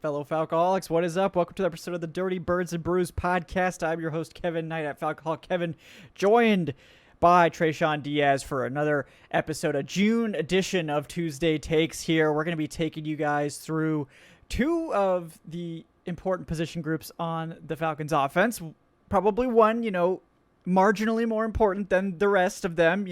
fellow Falcoholics. What is up? Welcome to the episode of the Dirty Birds and Brews podcast. I'm your host, Kevin Knight at Falcoholic Kevin, joined by Tre'Shon Diaz for another episode, a June edition of Tuesday Takes here. We're going to be taking you guys through two of the important position groups on the Falcons offense. Probably one, marginally more important than the rest of them.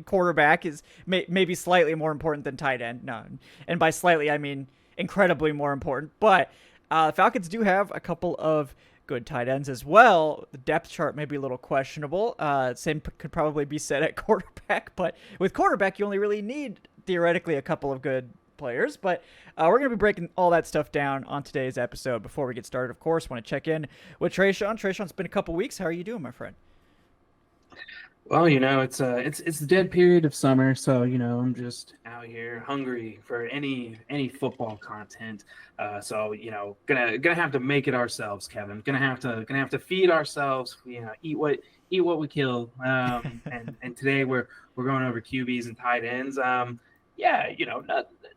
Quarterback is maybe slightly more important than tight end. No, and by slightly, I mean incredibly more important. But the Falcons do have a couple of good tight ends as well. The depth chart may be a little questionable. Same could probably be said at quarterback. But with quarterback, you only really need, theoretically, a couple of good players. But we're going to be breaking all that stuff down on today's episode. Before we get started, of course, want to check in with Tre'Shon. Tre'Shon's been a couple weeks. How are you doing, my friend? Well, it's the dead period of summer, so I'm just out here hungry for any football content. So gonna have to make it ourselves, Kevin. Gonna have to feed ourselves. Eat what we kill. And today we're going over QBs and tight ends.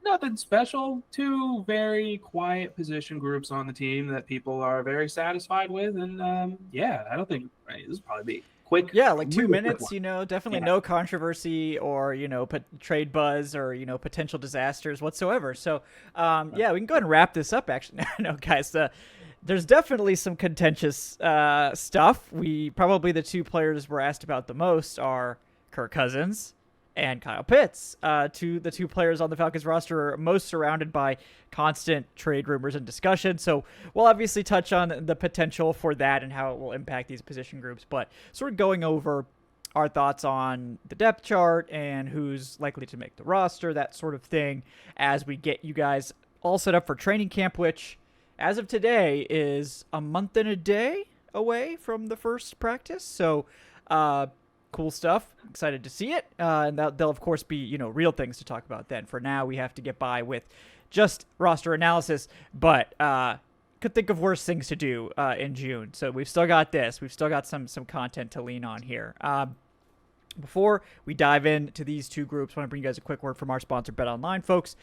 Nothing special. Two very quiet position groups on the team that people are very satisfied with, and I don't think this will probably be quick. Yeah, like 2 minutes, definitely no controversy or, trade buzz or, potential disasters whatsoever. So, we can go ahead and wrap this up, actually. No, guys, there's definitely some contentious stuff. Probably the two players we're asked about the most are Kirk Cousins and Kyle Pitts. The two players on the Falcons roster are most surrounded by constant trade rumors and discussion. So we'll obviously touch on the potential for that and how it will impact these position groups, but sort of going over our thoughts on the depth chart and who's likely to make the roster, that sort of thing, as we get you guys all set up for training camp, which as of today is a month and a day away from the first practice. So, cool stuff. Excited to see it. And they'll of course be, real things to talk about then. For now, we have to get by with just roster analysis, but could think of worse things to do in June. So we've still got this. We've still got some content to lean on here. Before we dive into these two groups, I want to bring you guys a quick word from our sponsor, BetOnline, folks.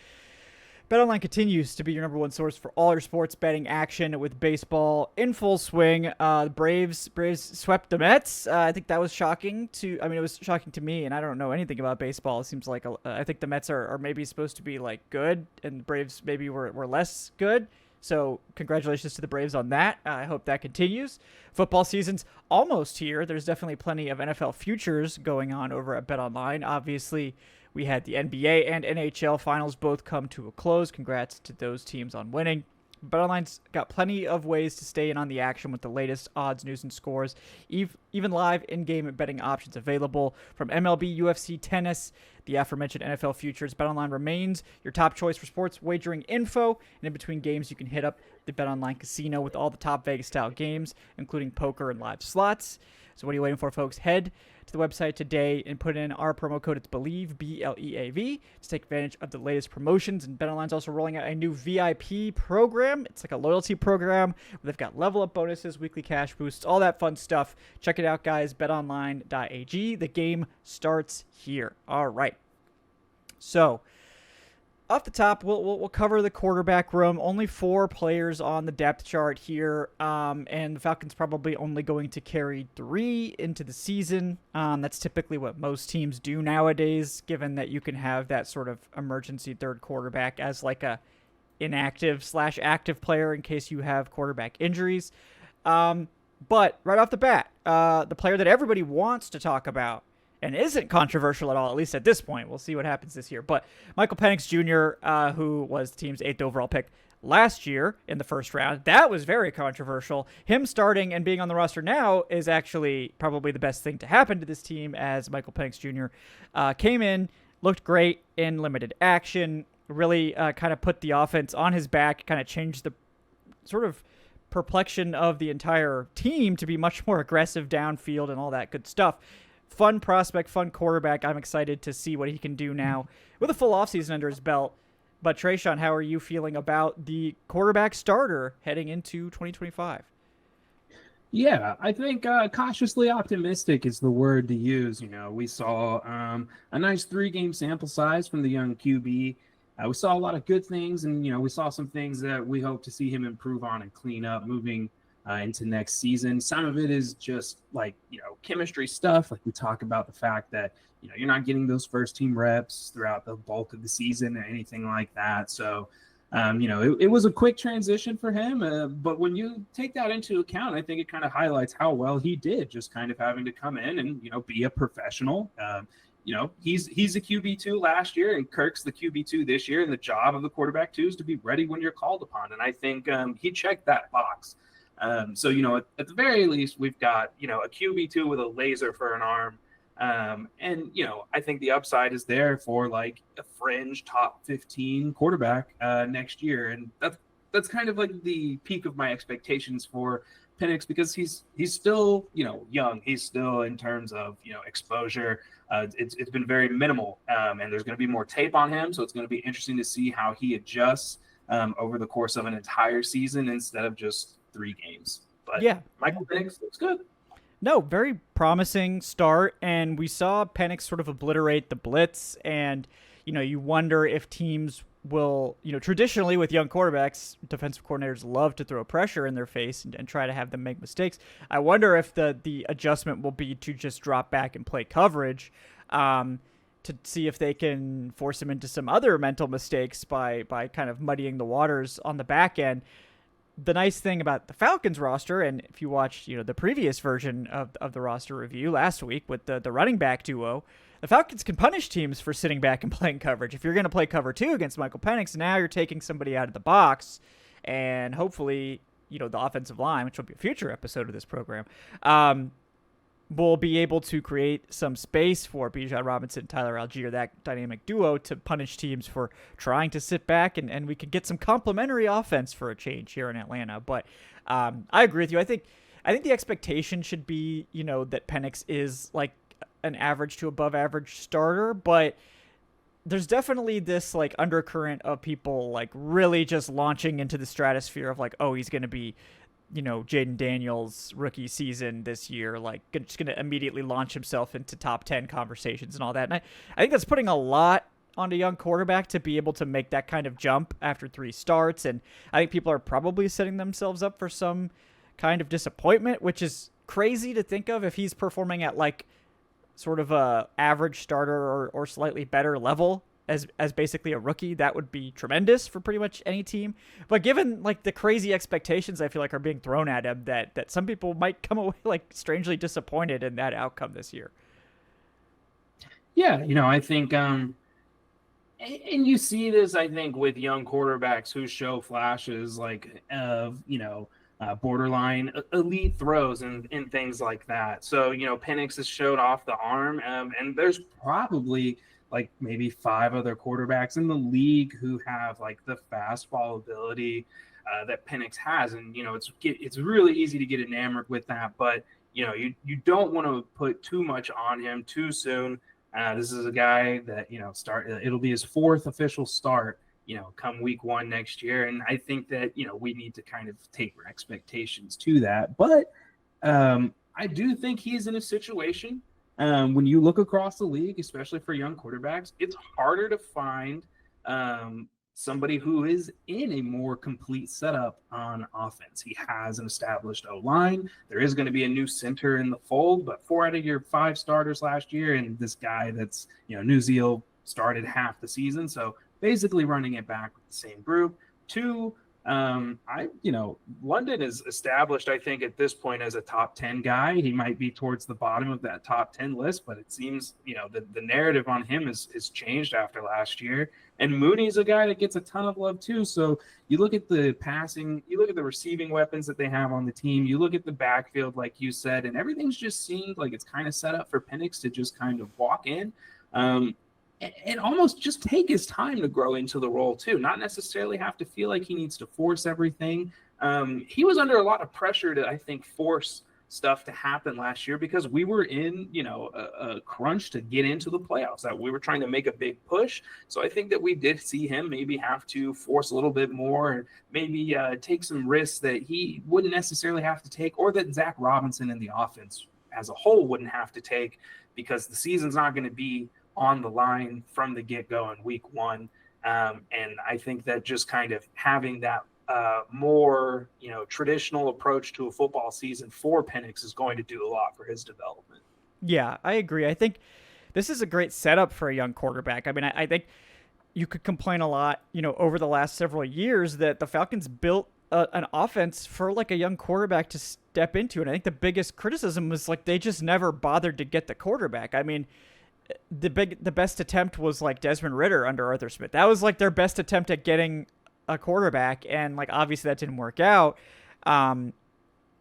BetOnline continues to be your number one source for all your sports betting action with baseball in full swing. The Braves swept the Mets. I think that was shocking it was shocking to me, and I don't know anything about baseball. It seems like I think the Mets are maybe supposed to be like good, and the Braves maybe were less good. So congratulations to the Braves on that. I hope that continues. Football season's almost here. There's definitely plenty of NFL futures going on over at BetOnline. Obviously, we had the NBA and NHL finals both come to a close. Congrats to those teams on winning. BetOnline's got plenty of ways to stay in on the action with the latest odds, news, and scores. Even live in-game betting options available from MLB, UFC, tennis, the aforementioned NFL futures. BetOnline remains your top choice for sports wagering info. And in between games, you can hit up the BetOnline casino with all the top Vegas-style games, including poker and live slots. So what are you waiting for, folks? Head to the website today and put in our promo code. It's BELIEVE, BLEAV, to take advantage of the latest promotions. And BetOnline's also rolling out a new VIP program. It's like a loyalty program where they've got level up bonuses, weekly cash boosts, all that fun stuff. Check it out, guys. BetOnline.ag. The game starts here. All right. So, off the top, we'll cover the quarterback room. Only 4 players on the depth chart here, and the Falcons probably only going to carry 3 into the season. That's typically what most teams do nowadays, given that you can have that sort of emergency third quarterback as like a inactive/active player in case you have quarterback injuries. But right off the bat, the player that everybody wants to talk about, and isn't controversial at all, at least at this point. We'll see what happens this year. But Michael Penix Jr., who was the team's 8th overall pick last year in the first round, that was very controversial. Him starting and being on the roster now is actually probably the best thing to happen to this team, as Michael Penix Jr. Came in, looked great in limited action, really kind of put the offense on his back, kind of changed the sort of perplexion of the entire team to be much more aggressive downfield and all that good stuff. Fun prospect, fun quarterback. I'm excited to see what he can do now with a full offseason under his belt. But Tre'Shon, how are you feeling about the quarterback starter heading into 2025? Yeah, I think cautiously optimistic is the word to use. We saw a nice 3-game sample size from the young QB We saw a lot of good things, and we saw some things that we hope to see him improve on and clean up moving into next season. Some of it is just like chemistry stuff. Like we talk about the fact that you're not getting those first team reps throughout the bulk of the season or anything like that. So it was a quick transition for him, but when you take that into account, I think it kind of highlights how well he did, just kind of having to come in and be a professional. He's a QB2 last year, and Kirk's the QB2 this year, and the job of the quarterback 2 is to be ready when you're called upon. And I think he checked that box. So at the very least, we've got a QB2 with a laser for an arm. And I think the upside is there for like a fringe top 15 quarterback next year. And that's kind of like the peak of my expectations for Penix, because he's still, young. He's still, in terms of, exposure, it's been very minimal. And there's going to be more tape on him. So it's going to be interesting to see how he adjusts over the course of an entire season instead of just 3 games. But yeah, Michael Penix looks good. No, very promising start, and we saw Penix sort of obliterate the blitz, and you wonder if teams will, traditionally with young quarterbacks, defensive coordinators love to throw pressure in their face and try to have them make mistakes. I wonder if the adjustment will be to just drop back and play coverage, to see if they can force him into some other mental mistakes by kind of muddying the waters on the back end. The nice thing about the Falcons roster, and if you watched, the previous version of the roster review last week with the running back duo, the Falcons can punish teams for sitting back and playing coverage. If you're going to play cover 2 against Michael Penix, now you're taking somebody out of the box, and hopefully, the offensive line, which will be a future episode of this program, will be able to create some space for Bijan Robinson, Tyler Algier, that dynamic duo, to punish teams for trying to sit back, and we could get some complementary offense for a change here in Atlanta. But I agree with you. I think the expectation should be, that Penix is like an average to above average starter, but there's definitely this like undercurrent of people like really just launching into the stratosphere of like, oh, he's going to be Jaden Daniels' rookie season this year, like just going to immediately launch himself into top 10 conversations and all that. And I think that's putting a lot on a young quarterback to be able to make that kind of jump after 3 starts. And I think people are probably setting themselves up for some kind of disappointment, which is crazy to think of if he's performing at like sort of a average starter or slightly better level as basically a rookie. That would be tremendous for pretty much any team. But given like the crazy expectations I feel like are being thrown at him, that some people might come away like strangely disappointed in that outcome this year. Yeah, I think and you see this, I think, with young quarterbacks who show flashes like of borderline elite throws and things like that. So Penix has showed off the arm, and there's probably like maybe 5 other quarterbacks in the league who have like the fastball ability that Penix has. And, it's really easy to get enamored with that, but, you don't want to put too much on him too soon. This is a guy that, it'll be his 4th official start, come week 1 next year. And I think that, we need to kind of taper expectations to that. But I do think he's in a situation when you look across the league, especially for young quarterbacks, it's harder to find somebody who is in a more complete setup on offense. He has an established O-line. There is going to be a new center in the fold, but 4 out of your 5 starters last year, and this guy that's, New Zealand started half the season. So basically running it back with the same group. 2, London is established, I think, at this point as a top 10 guy. He might be towards the bottom of that top 10 list, but it seems, the narrative on him is changed after last year. And Mooney's a guy that gets a ton of love too. So you look at the passing, you look at the receiving weapons that they have on the team, you look at the backfield, like you said, and everything's just seemed like it's kind of set up for Penix to just kind of walk in. And almost just take his time to grow into the role too, not necessarily have to feel like he needs to force everything. He was under a lot of pressure to, I think, force stuff to happen last year because we were in, a crunch to get into the playoffs, that we were trying to make a big push. So I think that we did see him maybe have to force a little bit more and maybe take some risks that he wouldn't necessarily have to take, or that Zach Robinson and the offense as a whole wouldn't have to take, because the season's not going to be on the line from the get-go in week 1. And I think that just kind of having that more, traditional approach to a football season for Penix is going to do a lot for his development. Yeah, I agree. I think this is a great setup for a young quarterback. I mean, I think you could complain a lot, over the last several years that the Falcons built an offense for like a young quarterback to step into. And I think the biggest criticism was like they just never bothered to get the quarterback. I mean, the best attempt was like Desmond Ridder under Arthur Smith. That was like their best attempt at getting a quarterback, and like obviously that didn't work out.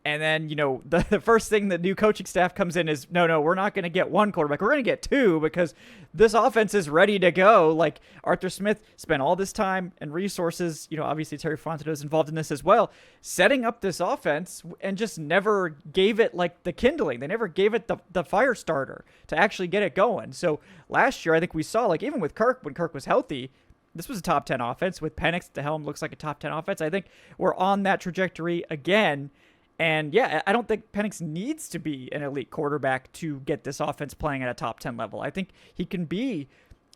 And then, the first thing the new coaching staff comes in is, no, we're not going to get one quarterback. We're going to get two because this offense is ready to go. Like Arthur Smith spent all this time and resources, obviously Terry Fontenot is involved in this as well, setting up this offense and just never gave it like the kindling. They never gave it the fire starter to actually get it going. So last year, I think we saw, like even with Kirk, when Kirk was healthy, this was a top 10 offense. With Penix at the helm, looks like a top 10 offense. I think we're on that trajectory again. And yeah, I don't think Penix needs to be an elite quarterback to get this offense playing at a top 10 level. I think he can be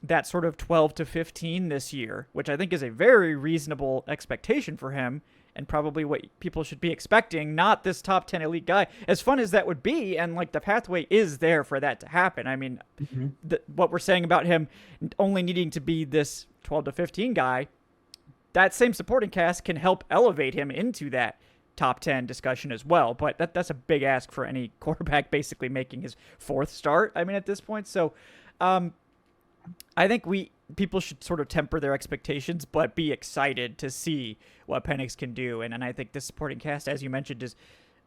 that sort of 12 to 15 this year, which I think is a very reasonable expectation for him and probably what people should be expecting, not this top 10 elite guy. As fun as that would be, and like the pathway is there for that to happen. I mean, what we're saying about him only needing to be this 12 to 15 guy, that same supporting cast can help elevate him into that top 10 discussion as well. But that's a big ask for any quarterback basically making his fourth start, I mean, at this point. So I think people should sort of temper their expectations, but be excited to see what Penix can do. And I think this supporting cast, as you mentioned, is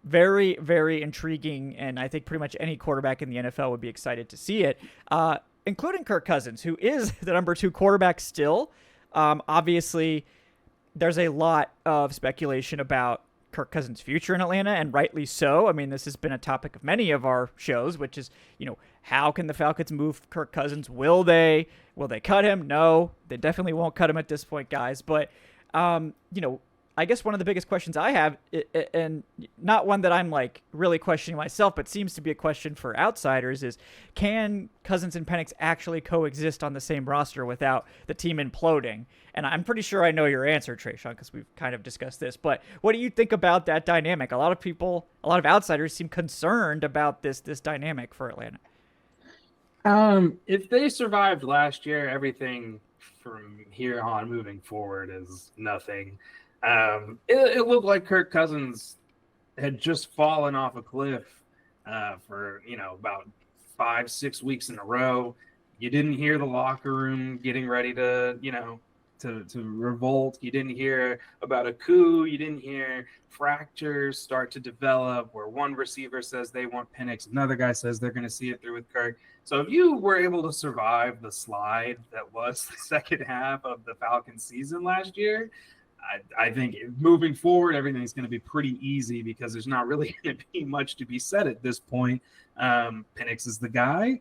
very, very intriguing. And I think pretty much any quarterback in the NFL would be excited to see it, including Kirk Cousins, who is the number 2 quarterback still. Obviously, there's a lot of speculation about Kirk Cousins' future in Atlanta, and rightly so. I mean, this has been a topic of many of our shows, which is, how can the Falcons move Kirk Cousins? Will they cut him? No, they definitely won't cut him at this point, guys. But, I guess one of the biggest questions I have, and not one that I'm like really questioning myself, but seems to be a question for outsiders, is can Cousins and Penix actually coexist on the same roster without the team imploding? And I'm pretty sure I know your answer, Tre'Shon, because we've kind of discussed this. But what do you think about that dynamic? A lot of outsiders seem concerned about this dynamic for Atlanta. If they survived last year, everything from here on moving forward is nothing. It looked like Kirk Cousins had just fallen off a cliff for about 5-6 weeks in a row. You didn't hear the locker room getting ready to to revolt. You didn't hear about a coup. You didn't hear fractures start to develop where one receiver says they want Penix, another guy says they're going to see it through with Kirk. So if you were able to survive the slide that was the second half of the Falcons season last year, I think moving forward, everything's going to be pretty easy because there's not really going to be much to be said at this point. Penix is the guy.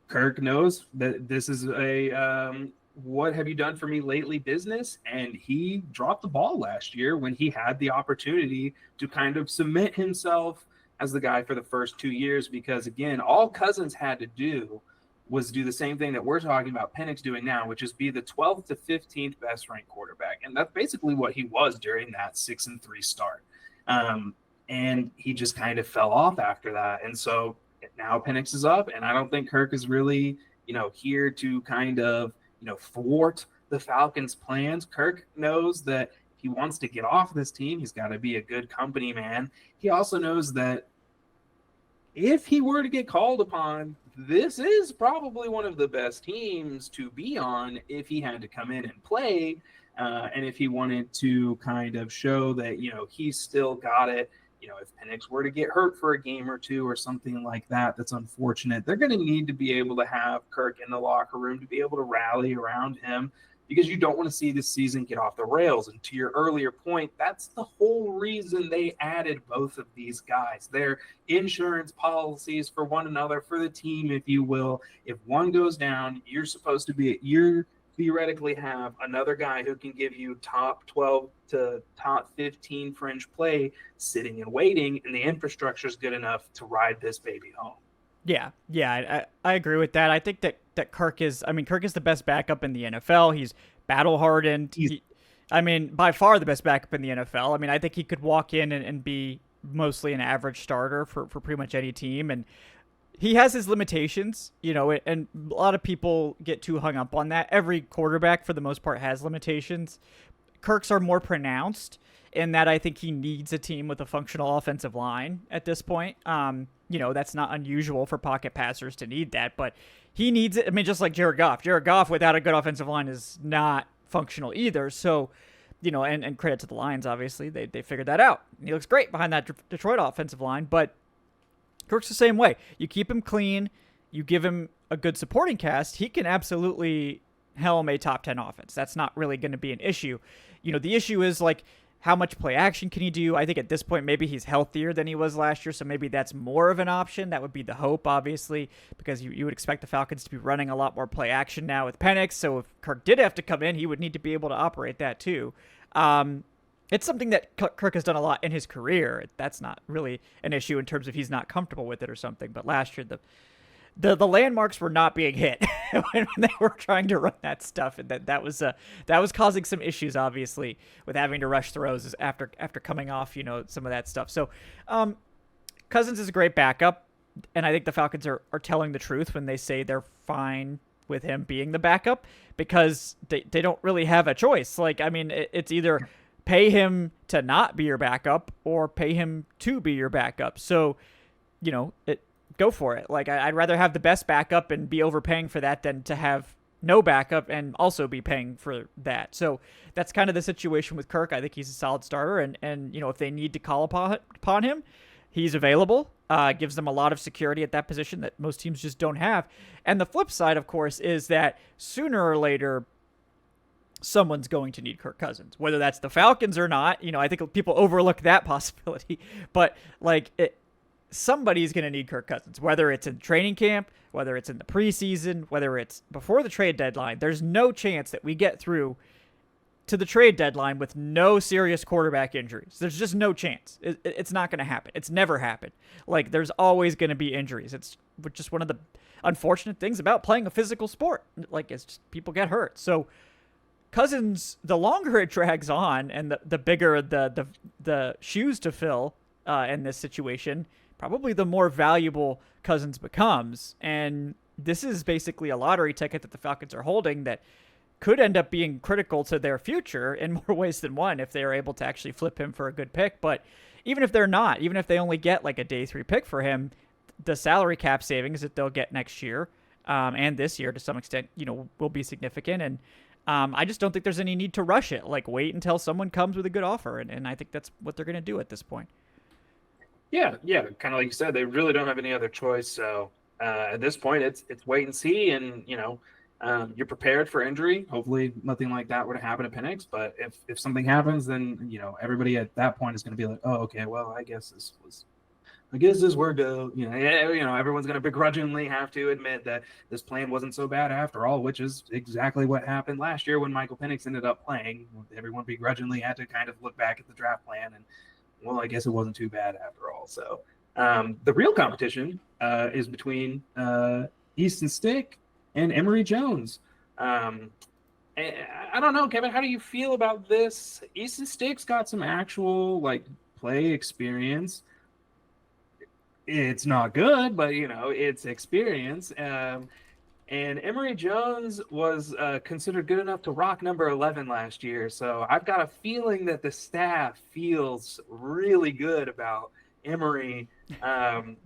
Kirk knows that this is a what have you done for me lately business, and he dropped the ball last year when he had the opportunity to kind of cement himself as the guy for the first 2 years, because again, all Cousins had to do was do the same thing that we're talking about Penix doing now, which is be the 12th to 15th best ranked quarterback. And that's basically what he was during that 6-3 start. And he just kind of fell off after that. And so now Penix is up, and I don't think Kirk is really, here to kind of, thwart the Falcons' plans. Kirk knows that if he wants to get off this team, he's got to be a good company man. He also knows that if he were to get called upon, this is probably one of the best teams to be on if he had to come in and play. And if he wanted to kind of show that, he's still got it. If Penix were to get hurt for a game or two or something like that, that's unfortunate. They're going to need to be able to have Kirk in the locker room to be able to rally around him, because you don't want to see this season get off the rails. And to your earlier point, that's the whole reason they added both of these guys. They're insurance policies for one another, for the team, if you will. If one goes down, you're theoretically have another guy who can give you top 12 to top 15 fringe play sitting and waiting, and the infrastructure is good enough to ride this baby home. Yeah, I agree with that. I think that Kirk is the best backup in the NFL. He's battle hardened. I mean, by far the best backup in the NFL. I mean, I think he could walk in and be mostly an average starter for pretty much any team. And he has his limitations, and a lot of people get too hung up on that. Every quarterback, for the most part, has limitations. Kirk's are more pronounced in that I think he needs a team with a functional offensive line at this point. That's not unusual for pocket passers to need that, but he needs it. I mean, just like Jared Goff. Jared Goff without a good offensive line is not functional either. So, and credit to the Lions, obviously. They figured that out. He looks great behind that Detroit offensive line, but Kirk's the same way. You keep him clean, you give him a good supporting cast, he can absolutely helm a top 10 offense. That's not really going to be an issue. The issue is like, how much play action can he do? I think at this point, maybe he's healthier than he was last year, so maybe that's more of an option. That would be the hope, obviously, because you would expect the Falcons to be running a lot more play action now with Penix, so if Kirk did have to come in, he would need to be able to operate that too. It's something that Kirk has done a lot in his career. That's not really an issue in terms of he's not comfortable with it or something. But last year, the landmarks were not being hit when they were trying to run that stuff, and that was causing some issues, obviously, with having to rush throws after coming off, some of that stuff. So, Cousins is a great backup, and I think the Falcons are telling the truth when they say they're fine with him being the backup because they don't really have a choice. Like, I mean, it's either pay him to not be your backup or pay him to be your backup. So, go for it. Like, I'd rather have the best backup and be overpaying for that than to have no backup and also be paying for that. So that's kind of the situation with Kirk. I think he's a solid starter, and if they need to call upon him, he's available. Gives them a lot of security at that position that most teams just don't have. And the flip side, of course, is that sooner or later, someone's going to need Kirk Cousins, whether that's the Falcons or not. I think people overlook that possibility, but somebody's going to need Kirk Cousins, whether it's in training camp, whether it's in the preseason, whether it's before the trade deadline. There's no chance that we get through to the trade deadline with no serious quarterback injuries. There's just no chance. It's not going to happen. It's never happened. Like, there's always going to be injuries. It's just one of the unfortunate things about playing a physical sport. Like, it's just people get hurt. So Cousins, the longer it drags on and the bigger the shoes to fill in this situation, probably the more valuable Cousins becomes. And this is basically a lottery ticket that the Falcons are holding that could end up being critical to their future in more ways than one if they are able to actually flip him for a good pick. But even if they're not, even if they only get like a day 3 pick for him, the salary cap savings that they'll get next year and this year to some extent, will be significant. And I just don't think there's any need to rush it. Like, wait until someone comes with a good offer. And I think that's what they're going to do at this point. Yeah. Kind of like you said, they really don't have any other choice. So at this point, it's wait and see. And, you're prepared for injury. Hopefully nothing like that were to happen to Penix. But if something happens, then, everybody at that point is going to be like, oh, okay, well, I guess this worked out. Everyone's going to begrudgingly have to admit that this plan wasn't so bad after all, which is exactly what happened last year when Michael Penix ended up playing. Everyone begrudgingly had to kind of look back at the draft plan and, well, I guess it wasn't too bad after all. So the real competition is between Easton Stick and Emory Jones. I don't know, Kevin, how do you feel about this? Easton Stick's got some actual play experience. It's not good, but it's experience. And Emory Jones was considered good enough to rock number 11 last year. So I've got a feeling that the staff feels really good about Emory.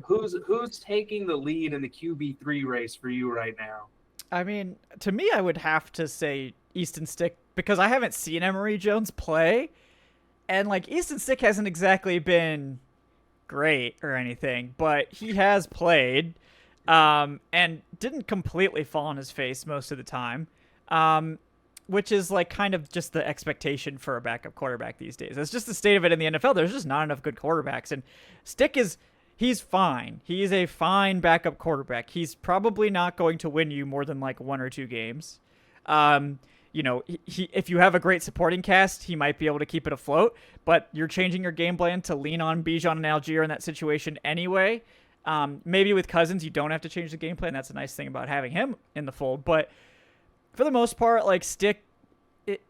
Who's taking the lead in the QB3 race for you right now? I mean, to me, I would have to say Easton Stick because I haven't seen Emory Jones play. And Easton Stick hasn't exactly been great or anything, but he has played. And didn't completely fall on his face most of the time, which is kind of just the expectation for a backup quarterback these days. That's just the state of it in the NFL. There's just not enough good quarterbacks, and Stick he's fine. He's a fine backup quarterback. He's probably not going to win you more than 1 or 2 games. If you have a great supporting cast, he might be able to keep it afloat, but you're changing your game plan to lean on Bijan and Algier in that situation anyway. Maybe with Cousins, you don't have to change the game plan. That's a nice thing about having him in the fold. But for the most part, Stick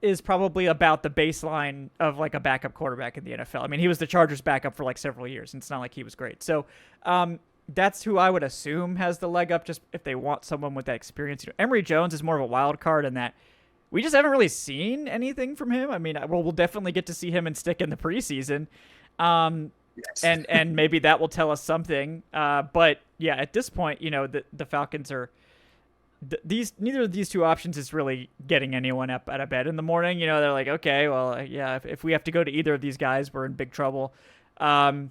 is probably about the baseline of like a backup quarterback in the NFL. I mean, he was the Chargers backup for like several years, and it's not like he was great. So that's who I would assume has the leg up, just if they want someone with that experience. Emory Jones is more of a wild card in that we just haven't really seen anything from him. I mean, we'll definitely get to see him and stick in the preseason. Yes. and maybe that will tell us something. But yeah, at this point, the Falcons are neither of these two options is really getting anyone up out of bed in the morning. They're like, okay, well, yeah, if we have to go to either of these guys, we're in big trouble. But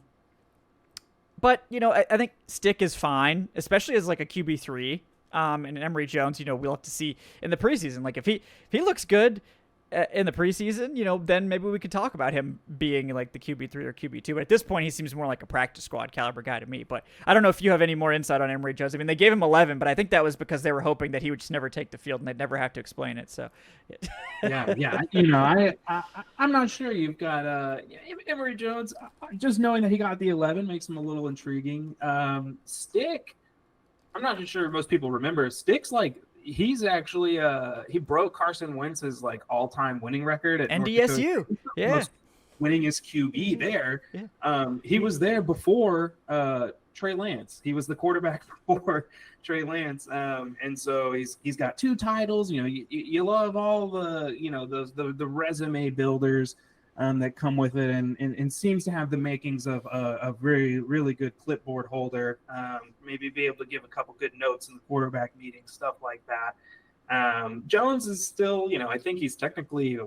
I think Stick is fine, especially as like a QB3. And Emory Jones, we'll have to see in the preseason. Like if he looks good in the preseason, then maybe we could talk about him being like the QB3 or QB2. But at this point, he seems more like a practice squad caliber guy to me. But I don't know if you have any more insight on Emory Jones. I mean, they gave him 11, but I think that was because they were hoping that he would just never take the field and they'd never have to explain it. So, yeah. I'm not sure. You've got Emory Jones. Just knowing that he got the 11 makes him a little intriguing. Stick, I'm not sure most people remember. Stick's like, he's actually he broke Carson Wentz's like all-time winning record at NDSU. Yeah, most winningest QB there. Yeah. He was there before Trey Lance. He was the quarterback before Trey Lance, and so he's got 2 titles. You love all the the resume builders that come with it, and seems to have the makings of a very, really good clipboard holder. Maybe be able to give a couple good notes in the quarterback meeting, stuff like that. Jones is still, I think he's technically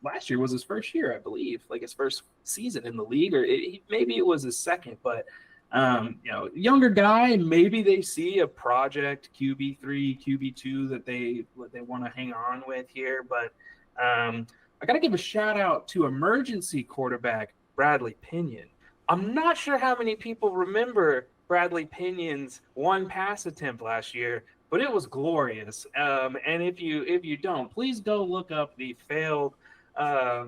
last year was his first year, I believe, like his first season in the league, or maybe it was his second. But younger guy, maybe they see a project QB3, QB2 that they want to hang on with here, but. I got to give a shout out to emergency quarterback Bradley Pittman. I'm not sure how many people remember Bradley Pittman's 1 pass attempt last year, but it was glorious. And if you don't, please go look up the failed 4th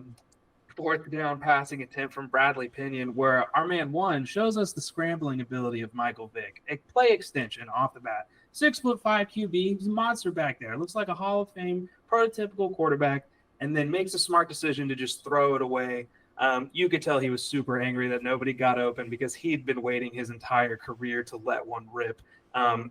down passing attempt from Bradley Pittman, where our man One shows us the scrambling ability of Michael Vick. A play extension off the bat. 6'5" QB, he's a monster back there. Looks like a Hall of Fame prototypical quarterback. And then makes a smart decision to just throw it away. You could tell he was super angry that nobody got open because he'd been waiting his entire career to let one rip. I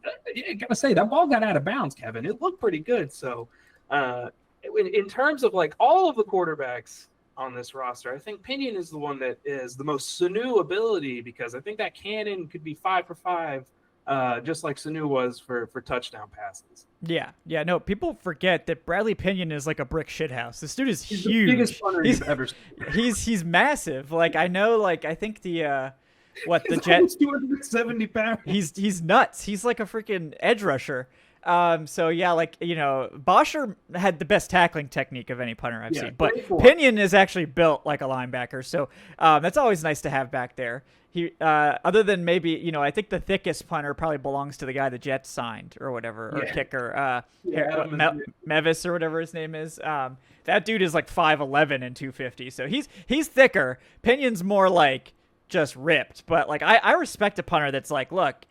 gotta say, that ball got out of bounds, Kevin. It looked pretty good. So in terms of like all of the quarterbacks on this roster, I think Pittman is the one that is the most Sanu ability, because I think that cannon could be 5 for 5. Just like Sanu was for touchdown passes. Yeah. No, people forget that Bradley Pittman is like a brick shithouse. This dude is he's huge. The biggest punter you've ever seen. He's massive. Like I know. Like I think the Jets. 270 pounds. He's nuts. He's like a freaking edge rusher. So yeah, like Bosher had the best tackling technique of any punter I've seen, but Pittman is actually built like a linebacker. So that's always nice to have back there. He, other than maybe, I think the thickest punter probably belongs to the guy the Jets signed or whatever, or kicker, Mevis or whatever his name is. That dude is like 5'11" and 250. So he's thicker. Pittman's more like just ripped, but like, I respect a punter that's like, look,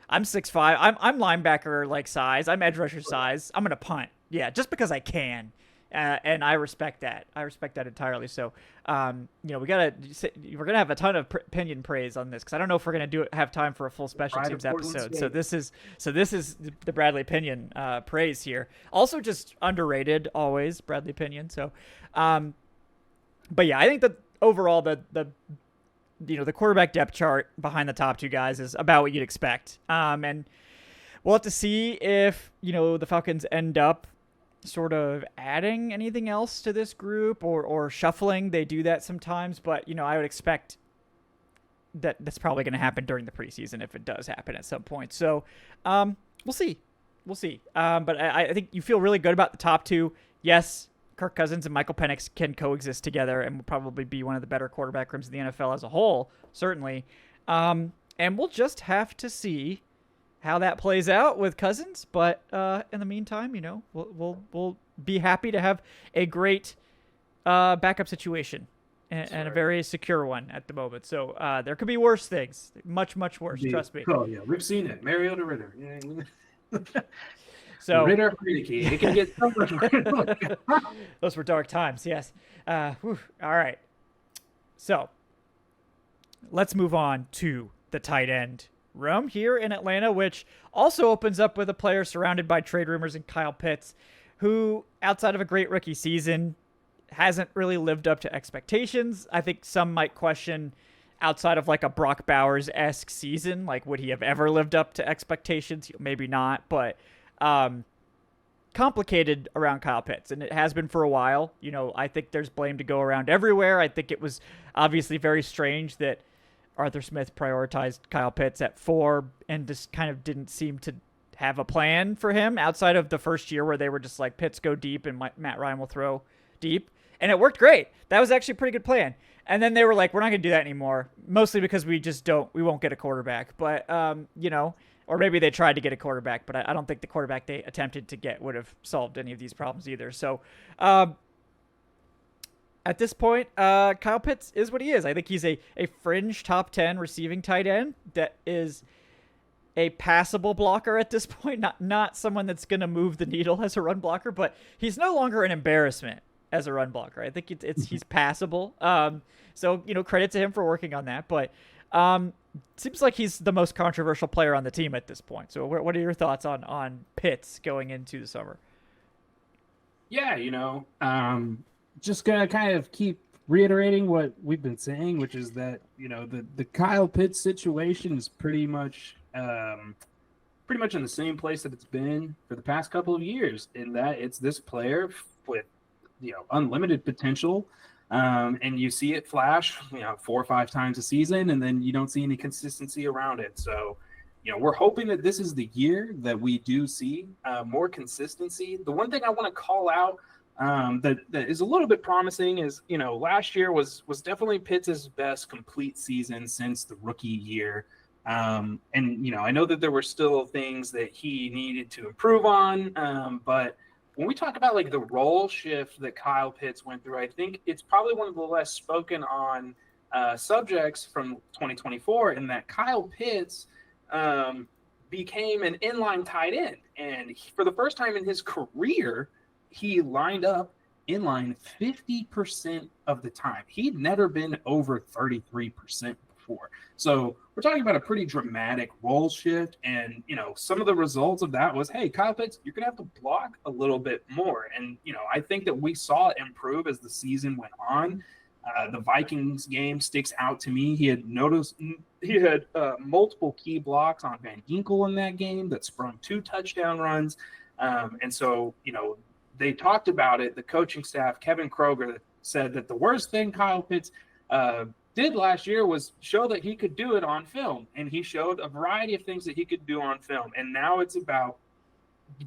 I'm 6'5". I'm linebacker like size. I'm edge rusher size. I'm going to punt. Yeah. Just because I can. And I respect that. I respect that entirely. So, we're going to have a ton of Pittman praise on this, because I don't know if we're going to have time for a full special teams episode. So this is the Bradley Pittman praise here. Also just underrated always, Bradley Pittman. So, but yeah, I think that overall the quarterback depth chart behind the top 2 guys is about what you'd expect. And we'll have to see if, the Falcons end up sort of adding anything else to this group or shuffling. They do that sometimes, but I would expect that that's probably going to happen during the preseason if it does happen at some point. So we'll see. But I think you feel really good about the top 2. Yes, Kirk Cousins and Michael Penix can coexist together and will probably be one of the better quarterback rooms in the NFL as a whole, certainly. And we'll just have to see how that plays out with Cousins, but in the meantime, we'll be happy to have a great backup situation and a very secure one at the moment. So there could be worse things, much worse. Trust me. Oh yeah, we've seen it. Mariota Ritter. Yeah. So Ritter Heinicke. It can get so much worse. Those were dark times, yes. All right. So let's move on to the tight end room here in Atlanta, which also opens up with a player surrounded by trade rumors and Kyle Pitts, who, outside of a great rookie season, hasn't really lived up to expectations. I think some might question, outside of like a Brock Bowers-esque season, like would he have ever lived up to expectations? Maybe not, but complicated around Kyle Pitts, and it has been for a while. You know, I think there's blame to go around everywhere. I think it was obviously very strange that Arthur Smith prioritized Kyle Pitts at 4 and just kind of didn't seem to have a plan for him outside of the first year where they were just like, Pitts go deep and Matt Ryan will throw deep. And it worked great. That was actually a pretty good plan. And then they were like, we're not going to do that anymore, mostly because we won't get a quarterback. But, you know, or maybe they tried to get a quarterback, but I don't think the quarterback they attempted to get would have solved any of these problems either. So at this point, Kyle Pitts is what he is. I think he's a fringe top 10 receiving tight end that is a passable blocker at this point, not someone that's going to move the needle as a run blocker, but he's no longer an embarrassment as a run blocker. I think he's passable. So, you know, credit to him for working on that, but seems like he's the most controversial player on the team at this point. So what are your thoughts on Pitts going into the summer? Yeah, you know, just going to kind of keep reiterating what we've been saying, which is that, you know, the Kyle Pitts situation is pretty much in the same place that it's been for the past couple of years, in that it's this player with, you know, unlimited potential. And you see it flash, you know, 4 or 5 times a season, and then you don't see any consistency around it. So, you know, we're hoping that this is the year that we do see more consistency. The one thing I want to call out that is a little bit promising is, you know, last year was definitely Pitts' best complete season since the rookie year. And, you know, I know that there were still things that he needed to improve on, but when we talk about like the role shift that Kyle Pitts went through, I think it's probably one of the less spoken on subjects from 2024, in that Kyle Pitts became an inline tight end. And for the first time in his career, he lined up inline 50% of the time. He'd never been over 33% before. So we're talking about a pretty dramatic role shift. And, you know, some of the results of that was, hey, Kyle Pitts, you're going to have to block a little bit more. And, you know, I think that we saw it improve as the season went on. The Vikings game sticks out to me. He had multiple key blocks on Van Ginkel in that game that sprung 2 touchdown runs. And so, you know, they talked about it. The coaching staff, Kevin Kroger, said that the worst thing Kyle Pitts did last year was show that he could do it on film. And he showed a variety of things that he could do on film. And now it's about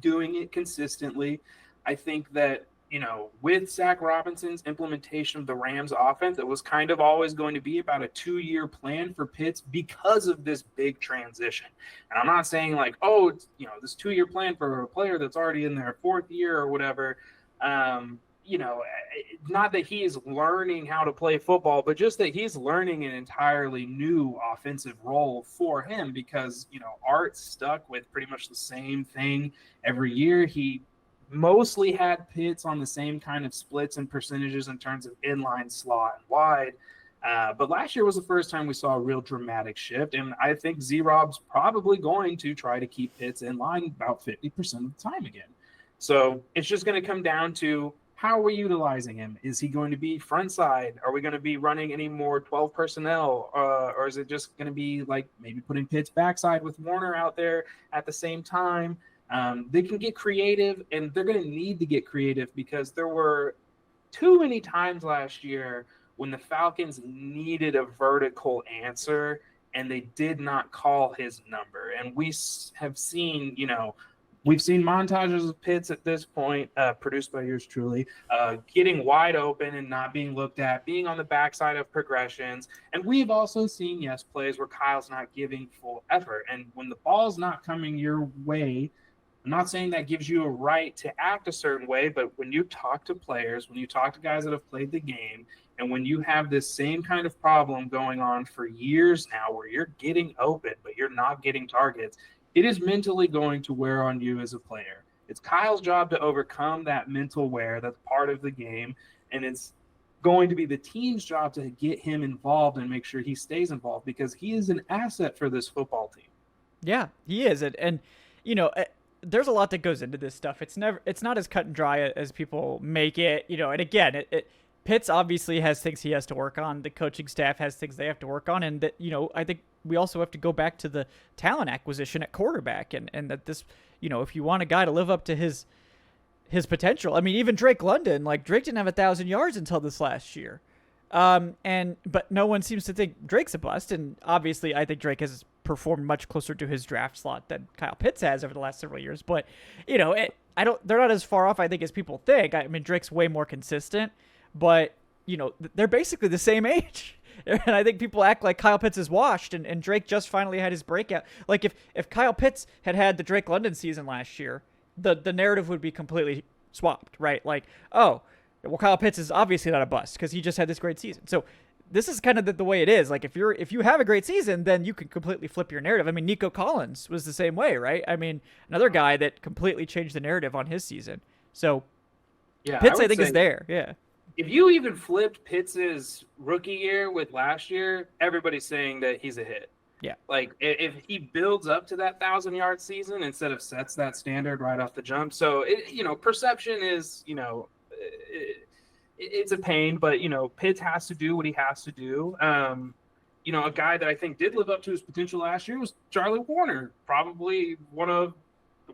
doing it consistently. I think that, you know, with Zach Robinson's implementation of the Rams offense, it was kind of always going to be about a 2-year plan for Pitts because of this big transition. And I'm not saying like, oh, it's, you know, this 2-year plan for a player that's already in their 4th year or whatever. You know, not that he is learning how to play football, but just that he's learning an entirely new offensive role for him, because, you know, Art's stuck with pretty much the same thing every year. He mostly had Pitts on the same kind of splits and percentages in terms of inline, slot, and wide. But last year was the first time we saw a real dramatic shift. And I think Z-Rob's probably going to try to keep Pitts in line about 50% of the time again. So it's just going to come down to, how are we utilizing him? Is he going to be front side? Are we going to be running any more 12 personnel? Or is it just going to be like maybe putting Pitts backside with Werner out there at the same time? They can get creative, and they're going to need to get creative, because there were too many times last year when the Falcons needed a vertical answer and they did not call his number. And we have seen, you know, we've seen montages of Pitts at this point, produced by yours truly, getting wide open and not being looked at, being on the backside of progressions. And we've also seen, yes, plays where Kyle's not giving full effort. And when the ball's not coming your way, I'm not saying that gives you a right to act a certain way, but when you talk to players, when you talk to guys that have played the game, and when you have this same kind of problem going on for years now, where you're getting open, but you're not getting targets, it is mentally going to wear on you as a player. It's Kyle's job to overcome that mental wear. That's part of the game. And it's going to be the team's job to get him involved and make sure he stays involved, because he is an asset for this football team. Yeah, he is. And you know, there's a lot that goes into this stuff. It's not as cut and dry as people make it, you know. And again, Pitts obviously has things he has to work on. The coaching staff has things they have to work on. And that, you know, I think we also have to go back to the talent acquisition at quarterback, and that this, you know, if you want a guy to live up to his potential. I mean, even Drake London, like Drake didn't have 1,000 yards until this last year. But no one seems to think Drake's a bust. And obviously I think Drake has performed much closer to his draft slot than Kyle Pitts has over the last several years. But, you know, they're not as far off, I think, as people think. I mean, Drake's way more consistent, but, you know, they're basically the same age. And I think people act like Kyle Pitts is washed, and Drake just finally had his breakout. Like if Kyle Pitts had the Drake London season last year, the narrative would be completely swapped, right? Like, oh, well, Kyle Pitts is obviously not a bust because he just had this great season. So this is kind of the way it is. Like, if you have a great season, then you can completely flip your narrative. I mean, Nico Collins was the same way, right? I mean, another guy that completely changed the narrative on his season. So yeah, Pitts, I think, is there. Yeah. If you even flipped Pitts's rookie year with last year, everybody's saying that he's a hit. Yeah. Like, if he builds up to that 1,000-yard season instead of sets that standard right off the jump. So, perception is, it's a pain, but, Pitts has to do what he has to do. A guy that I think did live up to his potential last year was Charlie Werner.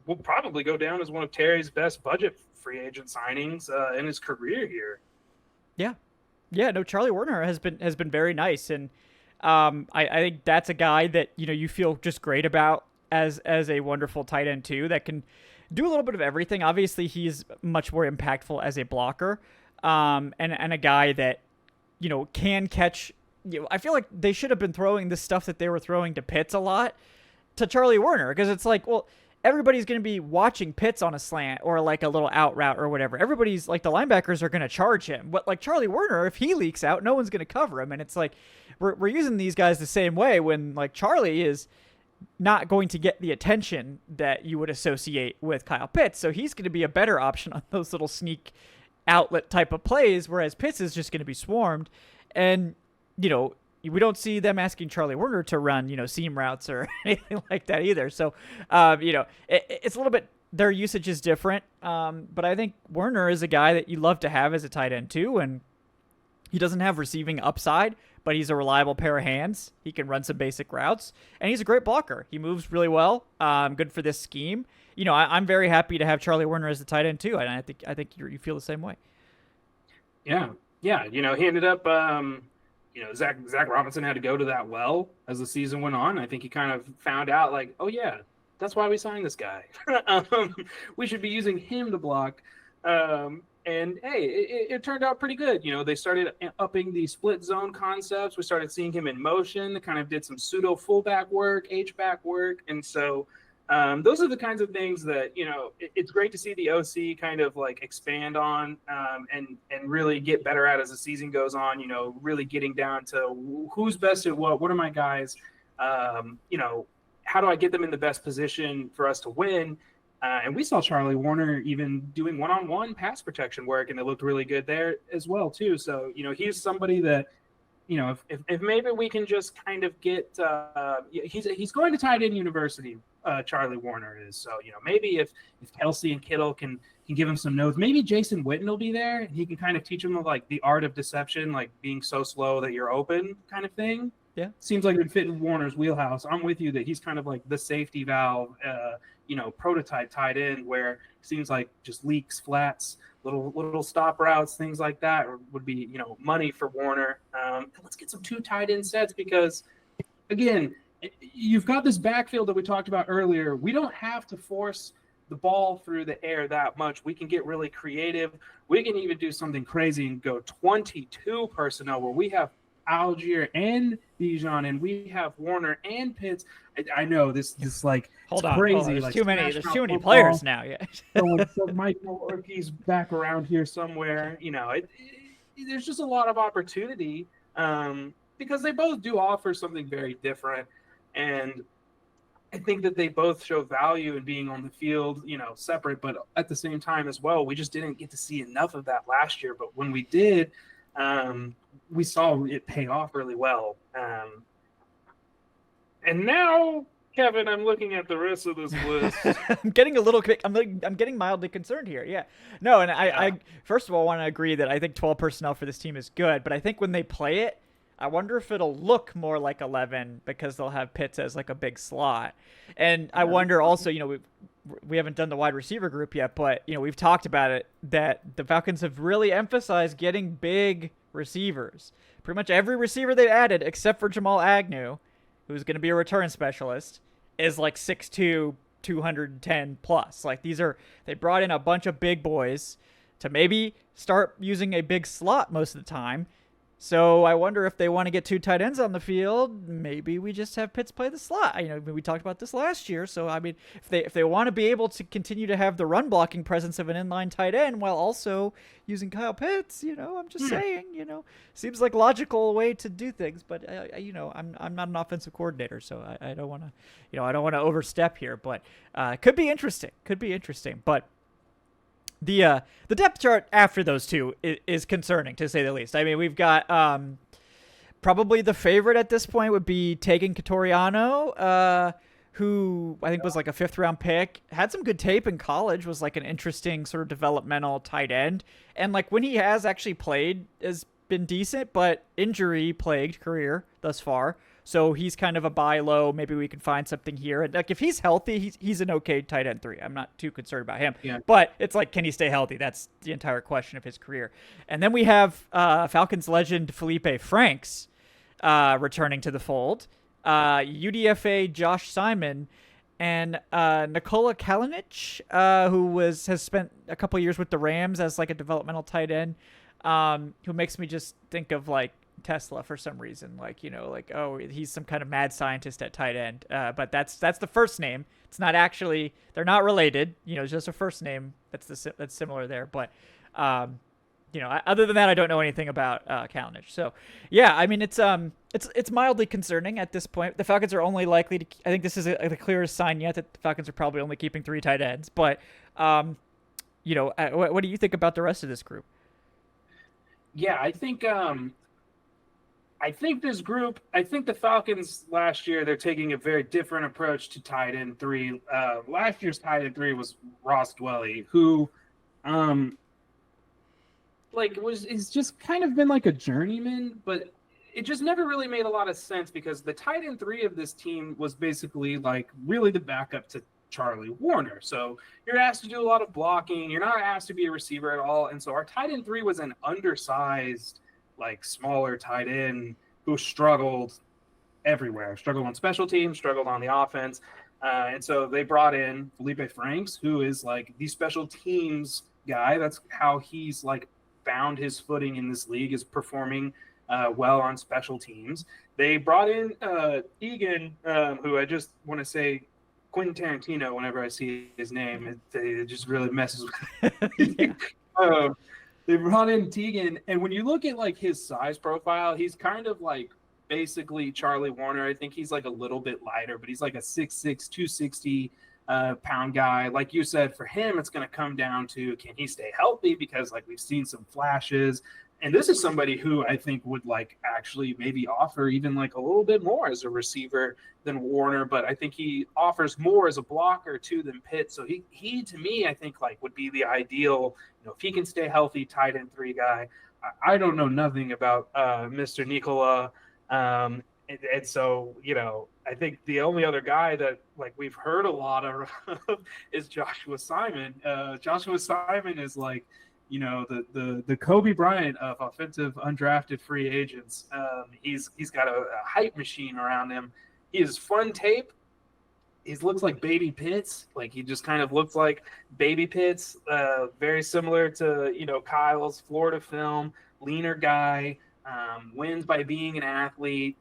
Will probably go down as one of Terry's best budget free agent signings in his career here. Yeah. No, Charlie Werner has been very nice. And I think that's a guy that, you feel just great about as a wonderful tight end too, that can do a little bit of everything. Obviously he's much more impactful as a blocker. And a guy that, can catch, I feel like they should have been throwing the stuff that they were throwing to Pitts a lot to Charlie Werner, because it's like, well, everybody's going to be watching Pitts on a slant or like a little out route or whatever. Everybody's like, the linebackers are going to charge him. But like Charlie Werner, if he leaks out, no one's going to cover him. And it's like, we're using these guys the same way when like Charlie is not going to get the attention that you would associate with Kyle Pitts. So he's going to be a better option on those little sneak outlet type of plays, whereas Pitts is just going to be swarmed. And, we don't see them asking Charlie Werner to run, seam routes or anything like that either. So, it's a little bit, their usage is different. But I think Werner is a guy that you love to have as a tight end too. And he doesn't have receiving upside, but he's a reliable pair of hands. He can run some basic routes, and he's a great blocker. He moves really well. Good for this scheme. I'm very happy to have Charlie Werner as the tight end too. And I think you feel the same way. Yeah. He ended up, Zach Robinson had to go to that well as the season went on. I think he kind of found out like, oh yeah, that's why we signed this guy. We should be using him to block. And hey, it turned out pretty good. They started upping the split zone concepts. We started seeing him in motion, kind of did some pseudo fullback work, H-back work. And so those are the kinds of things that, it's great to see the OC kind of like expand on and really get better at as the season goes on, really getting down to who's best at what are my guys, how do I get them in the best position for us to win? And we saw Charlie Werner even doing one-on-one pass protection work, and it looked really good there as well too. So, he's somebody that, if maybe we can just kind of get, he's going to tight end university. Charlie Werner is. So, maybe if Kelsey and Kittle can give him some notes, maybe Jason Witten will be there and he can kind of teach him like the art of deception, like being so slow that you're open kind of thing. Yeah. Seems like it would fit in Warner's wheelhouse. I'm with you that he's kind of like the safety valve, prototype tight end where it seems like just leaks, flats, little stop routes, things like that would be, money for Werner. Let's get some 2 tight end sets because, again, you've got this backfield that we talked about earlier. We don't have to force the ball through the air that much. We can get really creative. We can even do something crazy and go 22 personnel where we have Algier and Bijan and we have Werner and Pitts. I know this like hold on, crazy. There's like too many. There's too many players now. Yeah. so Michael Orkey's back around here somewhere. There's just a lot of opportunity because they both do offer something very different. And I think that they both show value in being on the field, separate, but at the same time as well, we just didn't get to see enough of that last year. But when we did, we saw it pay off really well. And now, Kevin, I'm looking at the rest of this list. I'm getting mildly concerned here. Yeah. No, and I first of all want to agree that I think 12 personnel for this team is good, but I think when they play it, I wonder if it'll look more like 11 because they'll have Pitts as like a big slot. And I wonder also, we haven't done the wide receiver group yet, but we've talked about it that the Falcons have really emphasized getting big receivers. Pretty much every receiver they've added, except for Jamal Agnew, who's going to be a return specialist, is like 6'2", 210 plus. Like they brought in a bunch of big boys to maybe start using a big slot most of the time. So I wonder if they want to get 2 tight ends on the field, maybe we just have Pitts play the slot. We talked about this last year. So, I mean, if they want to be able to continue to have the run blocking presence of an inline tight end while also using Kyle Pitts, I'm just saying, seems like logical way to do things. But, I'm not an offensive coordinator, so I don't want to, I don't want to overstep here. But could be interesting. But the depth chart after those two is concerning, to say the least. I mean, we've got probably the favorite at this point would be Tegan Catoriano, who I think was like a 5th-round pick. Had some good tape in college, was like an interesting sort of developmental tight end. And like when he has actually played has been decent, but injury-plagued career thus far. So he's kind of a buy low. Maybe we can find something here. And like if he's healthy, he's an okay tight end 3. I'm not too concerned about him. Yeah. But it's like, can he stay healthy? That's the entire question of his career. And then we have Falcons legend Felipe Franks returning to the fold. UDFA Josh Simon and Nikola Kalinic, who has spent a couple years with the Rams as like a developmental tight end, who makes me just think of like Tesla for some reason, oh, he's some kind of mad scientist at tight end, but that's the first name. It's not actually, they're not related, it's just a first name that's similar there, but other than that, I don't know anything about Kalinic. So yeah, I mean, it's mildly concerning at this point. The Falcons are only likely to, I think this is the clearest sign yet that the Falcons are probably only keeping 3 tight ends, but what do you think about the rest of this group? Yeah, I think this group, I think the Falcons last year, they're taking a very different approach to tight end 3. Last year's tight end 3 was Ross Dwelly, who is just kind of been like a journeyman, but it just never really made a lot of sense because the tight end 3 of this team was basically like really the backup to Charlie Werner. So you're asked to do a lot of blocking. You're not asked to be a receiver at all. And so our tight end 3 was an undersized, like smaller tight end who struggled everywhere, struggled on special teams, struggled on the offense. And so they brought in Felipe Franks, who is like the special teams guy. That's how he's like found his footing in this league, is performing well on special teams. They brought in Egan, who I just want to say Quentin Tarantino whenever I see his name. It just really messes with me. They brought in Tegan, and when you look at like his size profile, he's kind of like basically Charlie Werner. I think he's like a little bit lighter, but he's like a 6'6", 260 pound guy. Like you said, for him, it's going to come down to, can he stay healthy? Because like we've seen some flashes, and this is somebody who I think would like actually maybe offer even like a little bit more as a receiver than Werner, but I think he offers more as a blocker too than Pitt. So he to me, I think like would be the ideal, if he can stay healthy, tight end 3 guy. I don't know nothing about Mr. Nikola. And so, I think the only other guy that like we've heard a lot of is Joshua Simon. Joshua Simon is like, the Kobe Bryant of offensive undrafted free agents. He's got a hype machine around him. He is fun tape. He looks like baby Pitts. Like he just kind of looks like baby Pitts. Very similar to Kyle's Florida film. Leaner guy. Wins by being an athlete.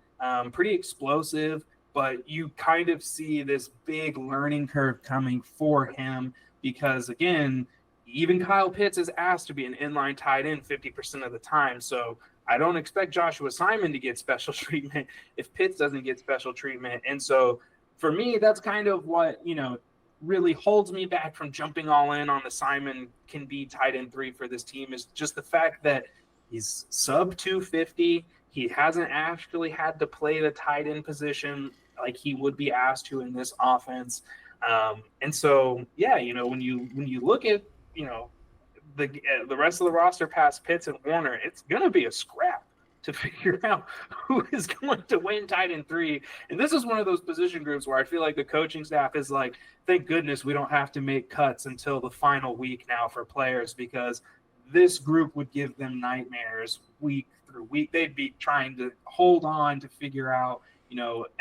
Pretty explosive, but you kind of see this big learning curve coming for him because again, even Kyle Pitts is asked to be an inline tight end 50% of the time. So I don't expect Joshua Simon to get special treatment if Pitts doesn't get special treatment. And so for me, that's kind of what, really holds me back from jumping all in on the Simon can be tight end 3 for this team is just the fact that he's sub 250. He hasn't actually had to play the tight end position like he would be asked to in this offense. And so, yeah, when you look at, the rest of the roster past Pitts and Werner, it's going to be a scrap to figure out who is going to win tight end 3. And this is one of those position groups where I feel like the coaching staff is like, thank goodness we don't have to make cuts until the final week now for players, because this group would give them nightmares week through week. They'd be trying to hold on to figure out,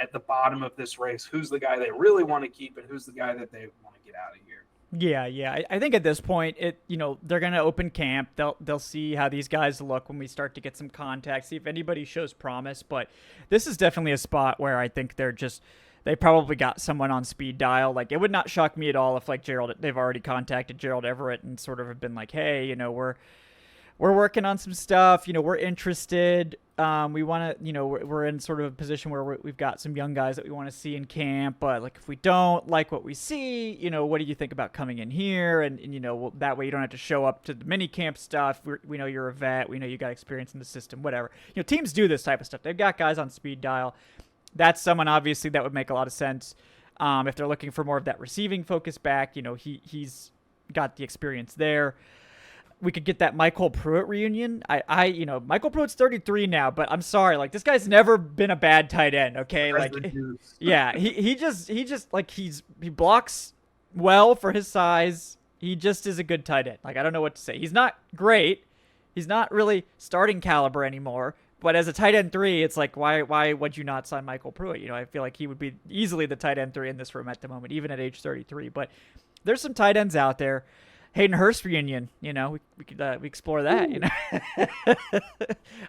at the bottom of this race, who's the guy they really want to keep and who's the guy that they want to get out of here. Yeah. I think at this point, they're gonna open camp. They'll see how these guys look when we start to get some contact, see if anybody shows promise. But this is definitely a spot where I think they probably got someone on speed dial. Like, it would not shock me at all if they've already contacted Gerald Everett and sort of have been like, hey, we're working on some stuff. We're interested. We want to, we're in sort of a position where we've got some young guys that we want to see in camp. But like, if we don't like what we see, what do you think about coming in here? And that way you don't have to show up to the mini camp stuff. We know you're a vet. We know you got experience in the system, whatever. Teams do this type of stuff. They've got guys on speed dial. That's someone obviously that would make a lot of sense. If they're looking for more of that receiving focus back, he's got the experience there. We could get that Michael Pruitt reunion. Michael Pruitt's 33 now, but I'm sorry, like, this guy's never been a bad tight end. Okay, like, yeah, he blocks well for his size. He just is a good tight end. Like, I don't know what to say. He's not great. He's not really starting caliber anymore. But as a tight end 3, it's like, why would you not sign Michael Pruitt? I feel like he would be easily the tight end 3 in this room at the moment, even at age 33. But there's some tight ends out there. Hayden Hurst reunion, we could explore that.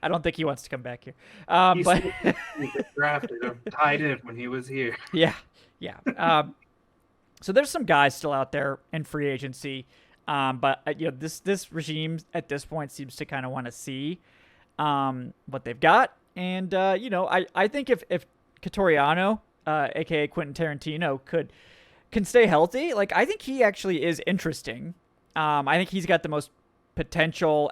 I don't think he wants to come back here. But he was drafted tight end when he was here. Yeah. So there's some guys still out there in free agency, but this regime at this point seems to kind of want to see what they've got, and I think if Cotoriano, aka Quentin Tarantino, can stay healthy, like, I think he actually is interesting. I think he's got the most potential,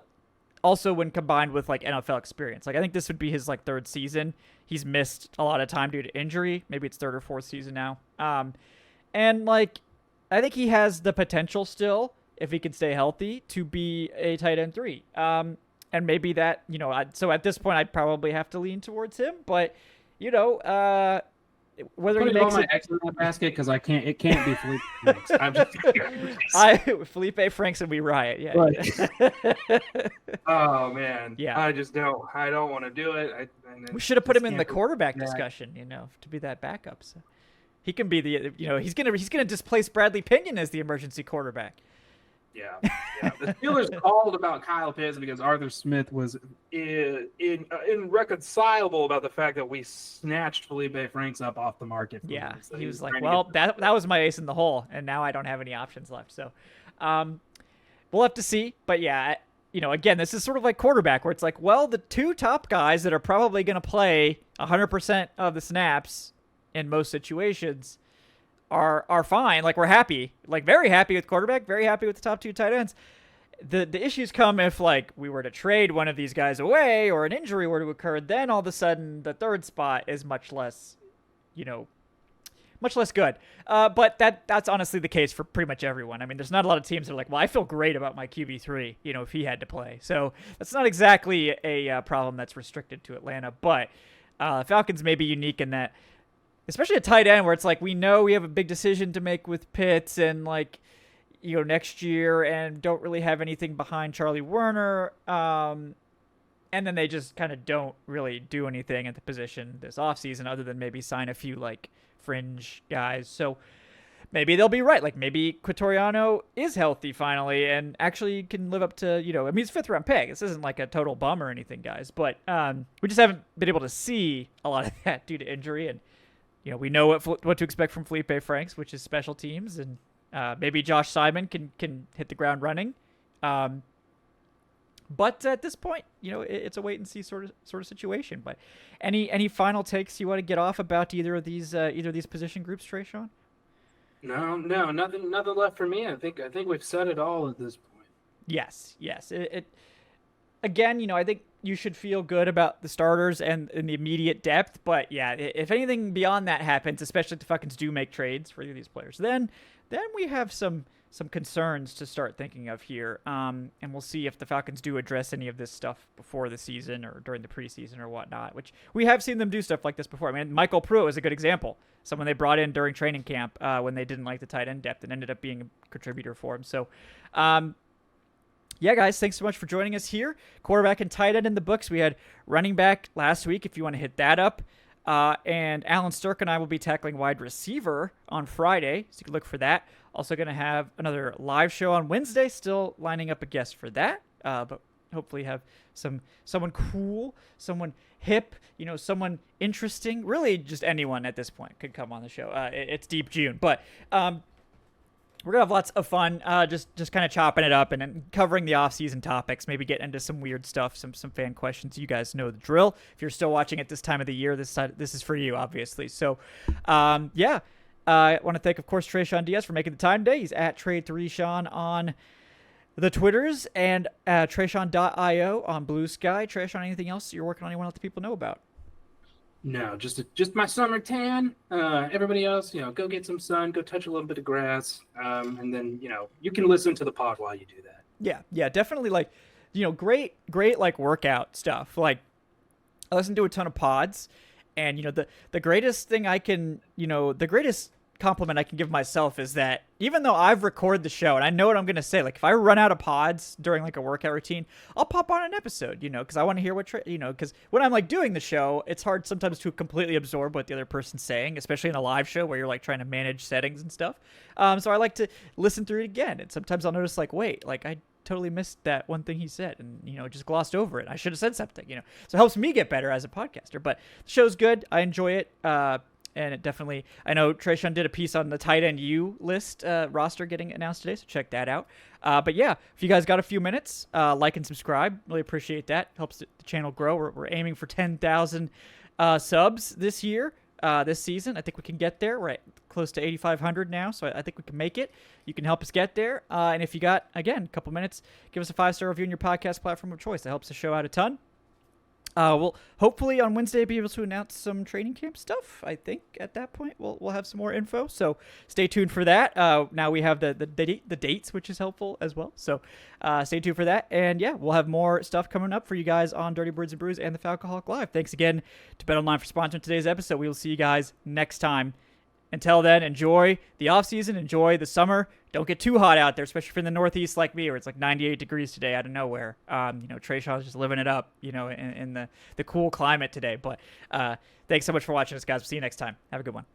also when combined with like NFL experience. Like, I think this would be his like 3rd season. He's missed a lot of time due to injury. Maybe it's 3rd or 4th season now. And like, I think he has the potential still, if he can stay healthy, to be a tight end 3. And maybe that, so at this point I'd probably have to lean towards him, but whether he makes my eggs in that basket, because it can't be Felipe Franks. I'm just Felipe Franks and we riot. Yeah. Right. Oh man. Yeah. I don't want to do it. We should have put him in the quarterback discussion, to be that backup. So he can be the, he's gonna displace Bradley Pinion as the emergency quarterback. Yeah. The Steelers called about Kyle Pitts because Arthur Smith was irreconcilable about the fact that we snatched Felipe Franks up off the market. Yeah, so he was like, well, that was my ace in the hole, and now I don't have any options left. So we'll have to see. But yeah, again, this is sort of like quarterback, where it's like, well, the 2 top guys that are probably going to play 100% of the snaps in most situations are fine. Like, we're happy, like very happy with quarterback, very happy with the top 2 tight ends. The issues come if like we were to trade one of these guys away or an injury were to occur, then all of a sudden the 3rd spot is much less good. But that's honestly the case for pretty much everyone. I mean, there's not a lot of teams that are like, well, I feel great about my QB3, if he had to play. So that's not exactly a problem that's restricted to Atlanta, but Falcons may be unique in that, especially a tight end, where it's like, we know we have a big decision to make with Pitts and like, next year, and don't really have anything behind Charlie Werner. And then they just kind of don't really do anything at the position this offseason other than maybe sign a few like fringe guys. So maybe they'll be right. Like, maybe Cotoriano is healthy finally and actually can live up to, I mean, he's 5th round pick. This isn't like a total bum or anything, guys, but we just haven't been able to see a lot of that due to injury. And we know what to expect from Felipe Franks, which is special teams, and maybe Josh Simon can hit the ground running. But at this point, it's a wait and see sort of situation. But any final takes you want to get off about either of these position groups, Tre'Shon? No, nothing left for me. I think we've said it all at this point. Yes. It again, I think you should feel good about the starters and the immediate depth. But yeah, if anything beyond that happens, especially if the Falcons do make trades for these players, then we have some concerns to start thinking of here. And we'll see if the Falcons do address any of this stuff before the season or during the preseason or whatnot, which we have seen them do stuff like this before. I mean, Michael Pruitt is a good example. Someone they brought in during training camp when they didn't like the tight end depth and ended up being a contributor for him. So, yeah, guys, thanks so much for joining us here. Quarterback and tight end in the books. We had running back last week, if you want to hit that up. And Alan Stirk and I will be tackling wide receiver on Friday, so you can look for that. Also going to have another live show on Wednesday, still lining up a guest for that, but hopefully have someone cool, someone hip, someone interesting. Really just anyone at this point could come on the show. It's deep June, but we're going to have lots of fun just kind of chopping it up and then covering the off-season topics, maybe get into some weird stuff, some fan questions. You guys know the drill. If you're still watching at this time of the year, this is for you, obviously. So, yeah. I want to thank, of course, Tre'Shon Diaz for making the time today. He's at Trade3Sean on the Twitters and Tre'Shon.io on Blue Sky. Tre'Shon, anything else you're working on you want to let the people know about? No, just my summer tan. Everybody else, go get some sun, go touch a little bit of grass, and then you can listen to the pod while you do that. Yeah, definitely. Like, great like workout stuff. Like, I listen to a ton of pods, and the greatest thing I can, the greatest compliment I can give myself is that even though I've recorded the show and I know what I'm going to say, like if I run out of pods during like a workout routine, I'll pop on an episode, because I want to hear what, because when I'm like doing the show, it's hard sometimes to completely absorb what the other person's saying, especially in a live show where you're like trying to manage settings and stuff. So I like to listen through it again. And sometimes I'll notice like, wait, like I totally missed that one thing he said and, just glossed over it. I should have said something, so it helps me get better as a podcaster, but the show's good. I enjoy it. And it definitely, I know Tre'Shon did a piece on the tight end U list roster getting announced today, so check that out. But yeah, if you guys got a few minutes, like and subscribe. Really appreciate that. Helps the channel grow. We're aiming for 10,000 subs this year, this season. I think we can get there. We're at close to 8,500 now, so I think we can make it. You can help us get there. And if you got, again, a couple minutes, give us a 5-star review on your podcast platform of choice. That helps the show out a ton. We'll hopefully on Wednesday be able to announce some training camp stuff. I think at that point we'll have some more info. So stay tuned for that. Now we have the dates, which is helpful as well. So stay tuned for that. And yeah, we'll have more stuff coming up for you guys on Dirty Birds and Brews and the Falcoholic Live. Thanks again to BetOnline for sponsoring today's episode. We will see you guys next time. Until then, enjoy the off season, enjoy the summer. Don't get too hot out there, especially if you're in the Northeast like me, where it's like 98 degrees today out of nowhere. Tre'Shon's just living it up, in the cool climate today. But thanks so much for watching us, guys. We'll see you next time. Have a good one.